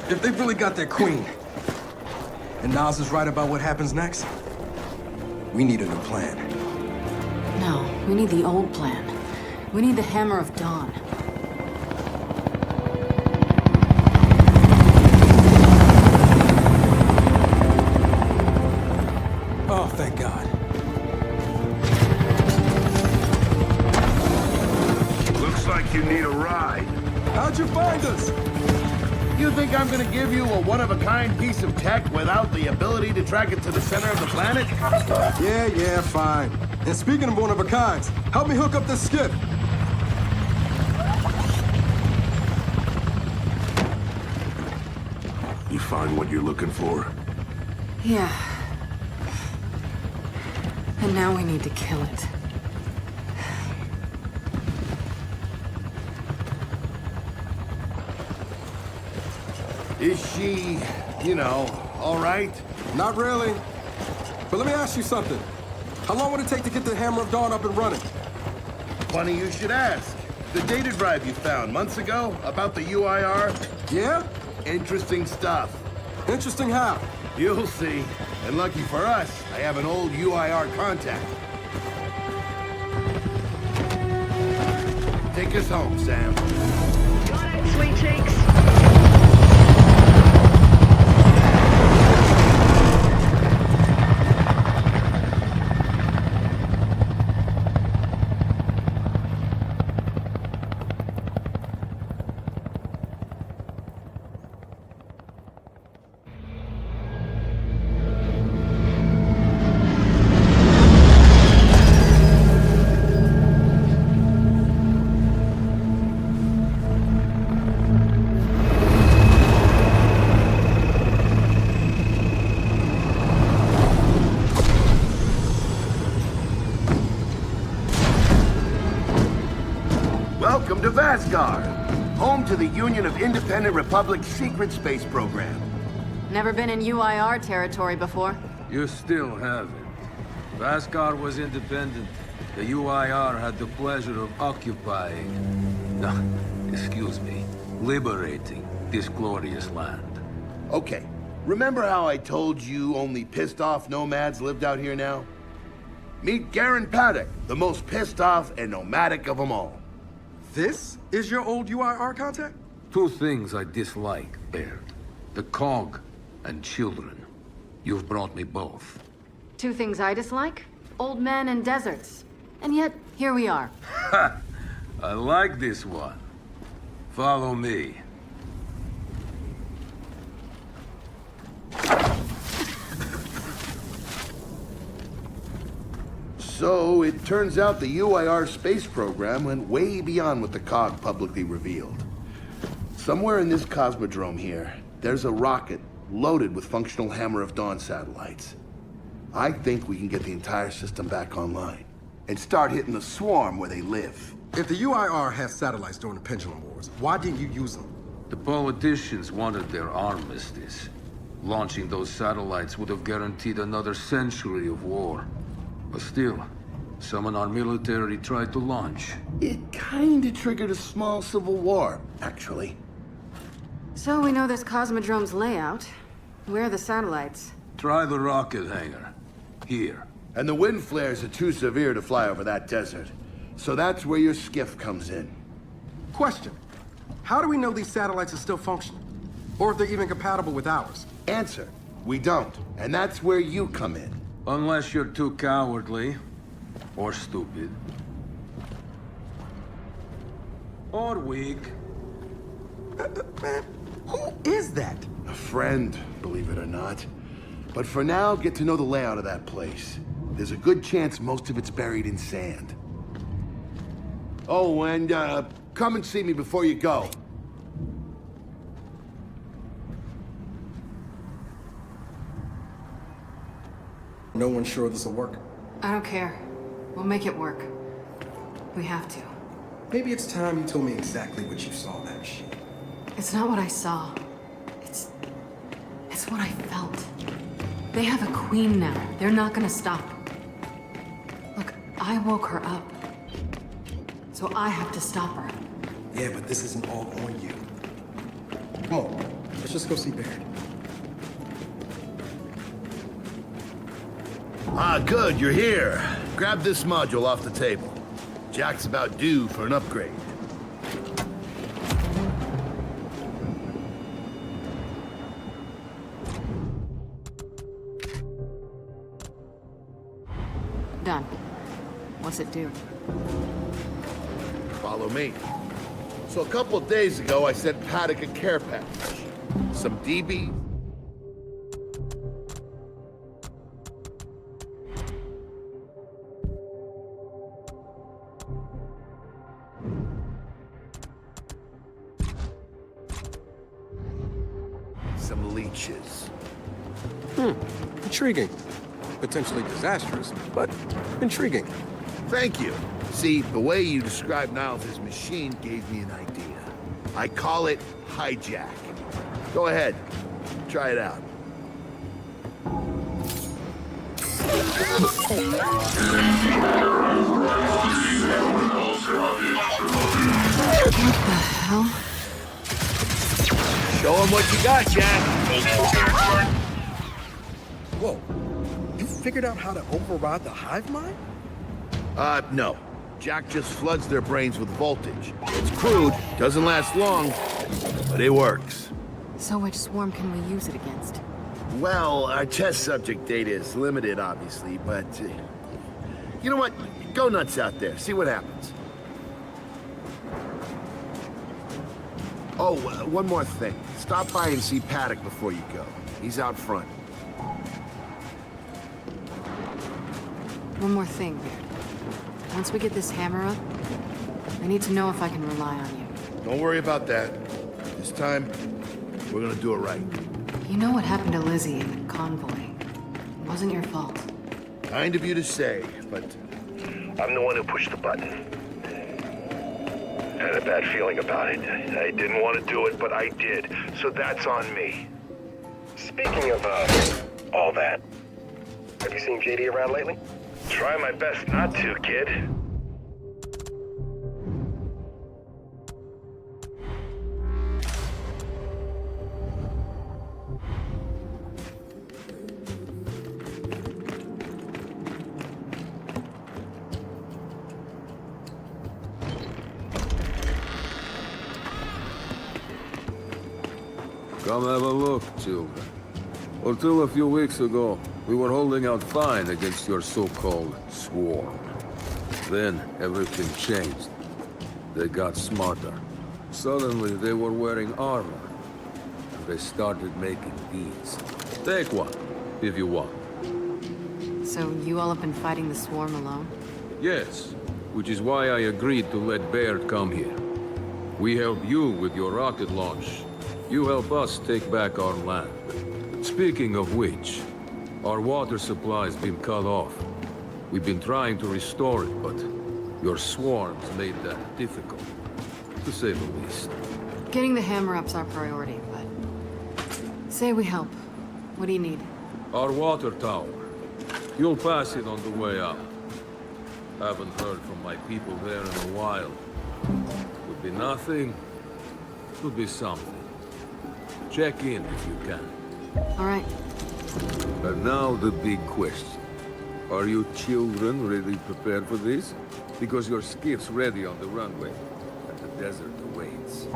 If they've really got their queen, and Nas is right about what happens next, we need a new plan. No, we need the old plan. We need the Hammer of Dawn. Oh, thank God. Looks like you need a ride. How'd you find us? You think I'm gonna give you a one-of-a-kind piece of tech without the ability to track it to the center of the planet? Yeah, fine. And speaking of one-of-a-kinds, help me hook up this skip. You find what you're looking for? Yeah. And now we need to kill it. Is she, all right? Not really. But let me ask you something. How long would it take to get the Hammer of Dawn up and running? Funny you should ask. The data drive you found months ago about the UIR? Yeah? Interesting stuff. Interesting how? You'll see. And lucky for us, I have an old UIR contact. Take us home, Sam. Got it, sweet cheeks. Welcome to Vasgar, home to the Union of Independent Republic's secret space program. Never been in UIR territory before? You still haven't. Vasgar was independent. The UIR had the pleasure of occupying... No, excuse me. Liberating this glorious land. Okay, remember how I told you only pissed-off nomads lived out here now? Meet Garen Paddock, the most pissed-off and nomadic of them all. This is your old UIR contact? Two things I dislike, Baird. The Cog and children. You've brought me both. Two things I dislike? Old men and deserts. And yet, here we are. Ha! I like this one. Follow me. So, it turns out the UIR space program went way beyond what the COG publicly revealed. Somewhere in this cosmodrome here, there's a rocket loaded with functional Hammer of Dawn satellites. I think we can get the entire system back online and start hitting the swarm where they live. If the UIR has satellites during the Pendulum Wars, why didn't you use them? The politicians wanted their armistice. Launching those satellites would have guaranteed another century of war. But still, some in our military tried to launch. It kinda triggered a small civil war, actually. So we know this Cosmodrome's layout. Where are the satellites? Try the rocket hangar. Here. And the wind flares are too severe to fly over that desert. So that's where your skiff comes in. Question. How do we know these satellites are still functioning? Or if they're even compatible with ours? Answer, we don't. And that's where you come in. Unless you're too cowardly. Or stupid. Or weak. Man, who is that? A friend, believe it or not. But for now, get to know the layout of that place. There's a good chance most of it's buried in sand. Oh, and come and see me before you go. No one's sure this will work. I don't care. We'll make it work. We have to. Maybe it's time you told me exactly what you saw on that machine. It's not what I saw. It's what I felt. They have a queen now. They're not gonna stop. Look, I woke her up. So I have to stop her. Yeah, but this isn't all on you. Come on, Let's just go see Baird. Ah, good, you're here. Grab this module off the table. Jack's about due for an upgrade. Done. What's it do? Follow me. So a couple of days ago, I sent Paddock a care package. Some DB. Some leeches. Intriguing. Potentially disastrous, but intriguing. Thank you. See, the way you described Niles' machine gave me an idea. I call it hijack. Go ahead. Try it out. Hell? Show him what you got, Jack. Whoa. You figured out how to override the hive mind? No. Jack just floods their brains with voltage. It's crude, doesn't last long, but it works. So which swarm can we use it against? Well, our test subject data is limited, obviously, but... you know what? Go nuts out there. See what happens. Oh, one more thing. Stop by and see Paddock before you go. He's out front. One more thing, Beard. Once we get this hammer up, I need to know if I can rely on you. Don't worry about that. This time, we're gonna do it right. You know what happened to Lizzie in the convoy. It wasn't your fault. Kind of you to say, but... I'm the one who pushed the button. Had a bad feeling about it. I didn't want to do it, but I did. So that's on me. Speaking of, all that, have you seen JD around lately? Try my best not to, kid. Come have a look, children. Until a few weeks ago, we were holding out fine against your so-called swarm. Then everything changed. They got smarter. Suddenly they were wearing armor. And they started making these. Take one, if you want. So you all have been fighting the swarm alone? Yes, which is why I agreed to let Baird come here. We help you with your rocket launch. You help us take back our land. Speaking of which, our water supply's been cut off. We've been trying to restore it, but your swarms made that difficult, to say the least. Getting the hammer up's our priority, but... Say we help. What do you need? Our water tower. You'll pass it on the way out. Haven't heard from my people there in a while. Could be nothing, could be something. Check in if you can. All right. And now the big question. Are you children really prepared for this? Because your skiff's ready on the runway, and the desert awaits.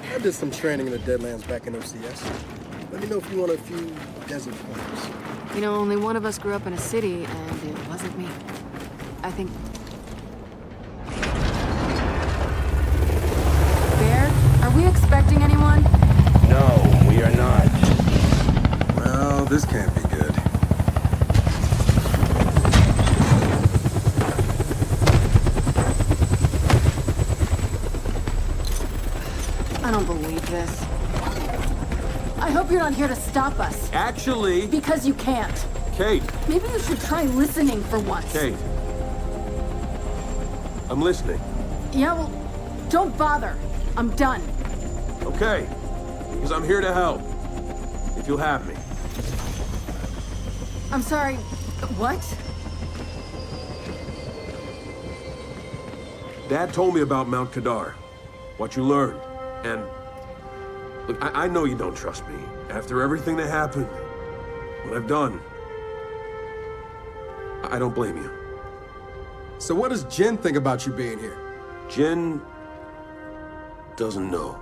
I did some training in the Deadlands back in OCS. Let me know if you want a few desert pointers. You know, only one of us grew up in a city, and it wasn't me. I think... Bear, are we expecting anyone? No, we are not. Well, this can't be good. I don't believe this. I hope you're not here to stop us. Actually, Because you can't. Kate, Maybe you should try listening for once. Kate. I'm listening. Yeah, well, don't bother. I'm done. Okay, because I'm here to help. If you'll have me. I'm sorry. What? Dad told me about Mount Kadar, what you learned, and... Look, I know you don't trust me. After everything that happened, what I've done, I don't blame you. So what does Jin think about you being here? Jin doesn't know.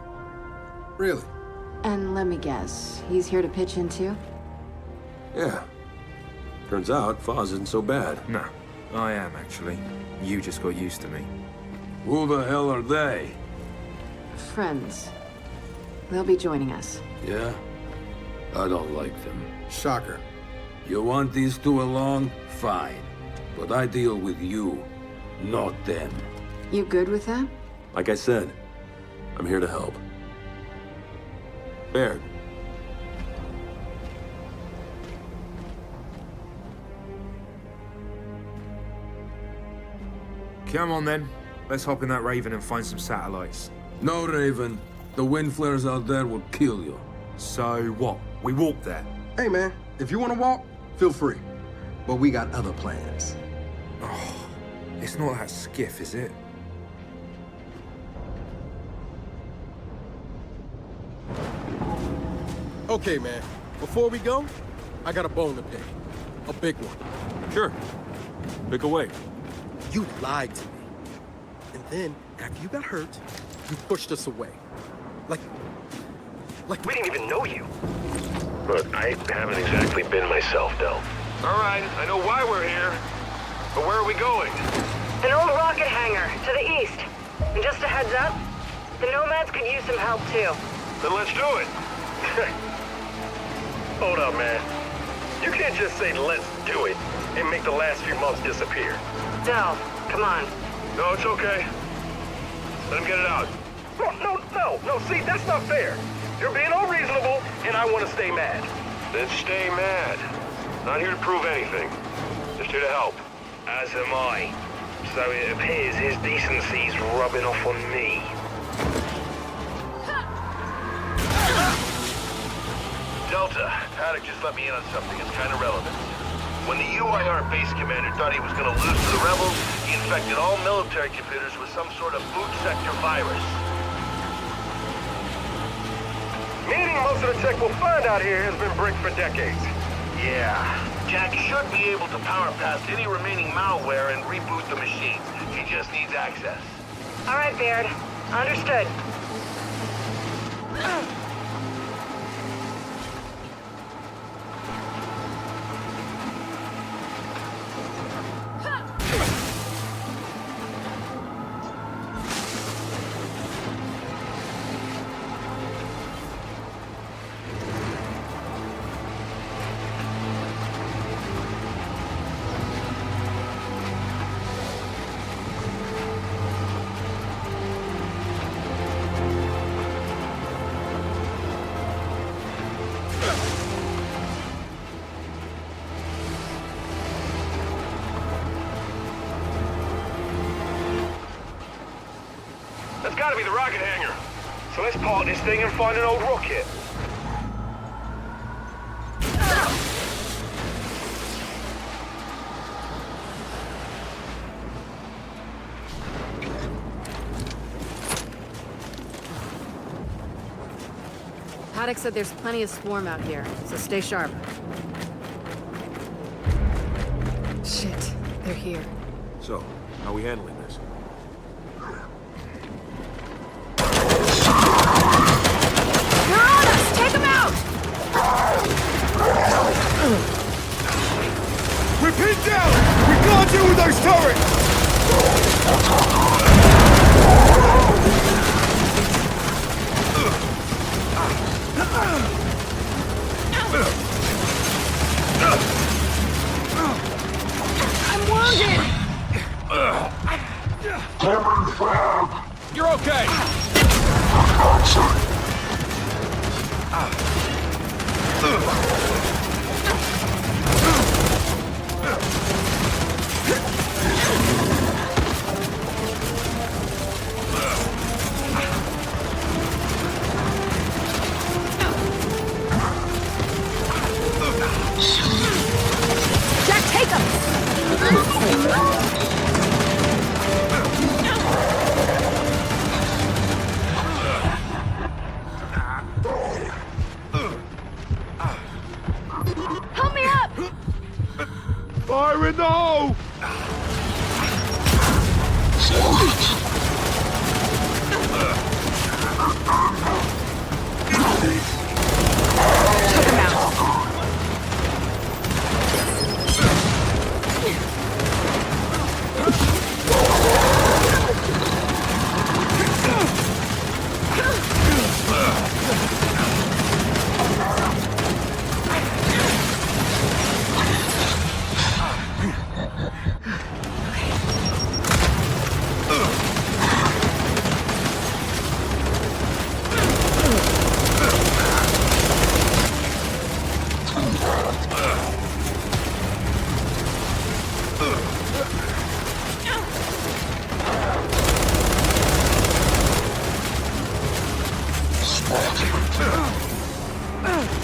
Really? And let me guess, he's here to pitch in too? Yeah. Turns out, Foz isn't so bad. No, I am actually. You just got used to me. Who the hell are they? Friends. They'll be joining us. Yeah? I don't like them. Shocker. You want these two along? Fine. But I deal with you, not them. You good with that? Like I said, I'm here to help. Baird. Come on then. Let's hop in that Raven and find some satellites. No, Raven. The wind flares out there will kill you. So what? We walk there. Hey, man, if you want to walk, feel free. But we got other plans. It's not that skiff, is it? Okay, man. Before we go, I got a bone to pick. A big one. Sure. Pick away. You lied to me. And then, after you got hurt, you pushed us away. Like We didn't even know you. Look, I haven't exactly been myself, Del. All right, I know why we're here. But where are we going? An old rocket hangar to the east. And just a heads up, the Nomads could use some help too. Then let's do it. Hold up, man. You can't just say let's do it and make the last few months disappear. Del, come on. No, it's okay. Let him get it out. No, see, that's not fair. You're being unreasonable, and I want to stay mad. Then stay mad. Not here to prove anything. Just here to help. As am I. So it appears his decency's rubbing off on me. Delta, Paddock just let me in on something that's kind of relevant. When the UIR base commander thought he was going to lose to the rebels, he infected all military computers with some sort of boot sector virus. Meaning most of the tech we'll find out here has been bricked for decades. Yeah. Jack should be able to power past any remaining malware and reboot the machines. He just needs access. All right, Baird. Understood. That's gotta be the rocket hangar. So let's park this thing and find an old rocket. Paddock said there's plenty of swarm out here, so stay sharp. Shit, they're here. So, how are we handling this? They're on us! Take them out! We're pinned down! We can't deal with those turrets! I'm wounded! You're okay!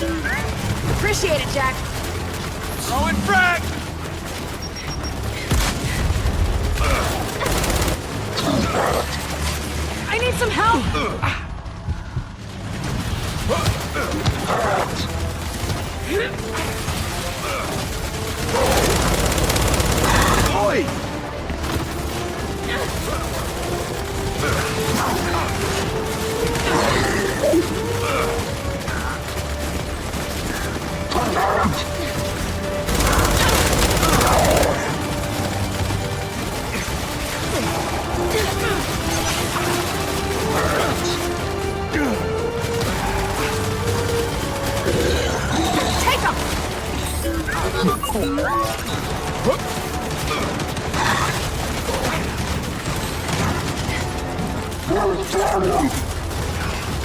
Appreciate it, Jack. Throwing frag! I need some help! Oi! Take him!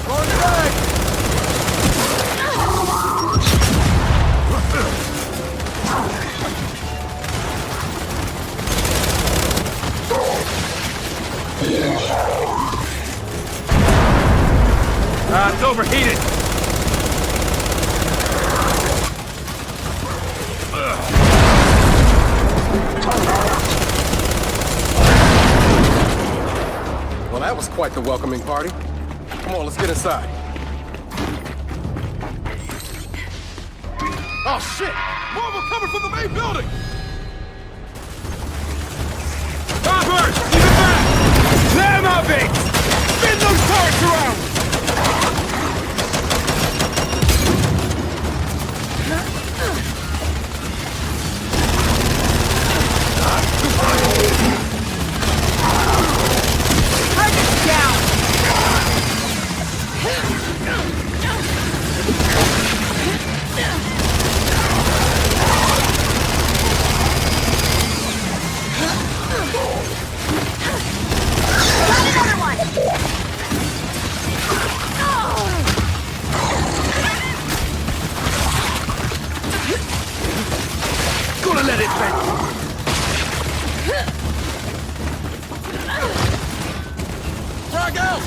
On frag! It's overheated! Well, that was quite the welcoming party. Come on, let's get inside. Oh shit! More of them coming from the main building! Bombers! Keep it back! Clear them out, Biggs! Spin those turrets around! Target's down! Got another one! Gonna let it back! Frag out!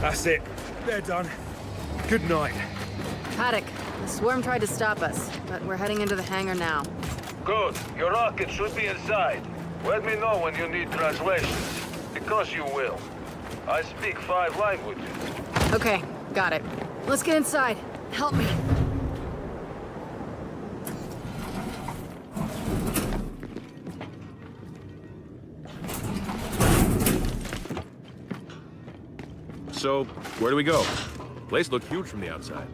That's it. They're done. Good night. Paddock, the swarm tried to stop us, but we're heading into the hangar now. Good. Your rocket should be inside. Let me know when you need translations. Because you will. I speak 5 languages. Okay, got it. Let's get inside. Help me. So, where do we go? Place looked huge from the outside.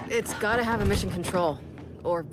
It's gotta have a mission control. Or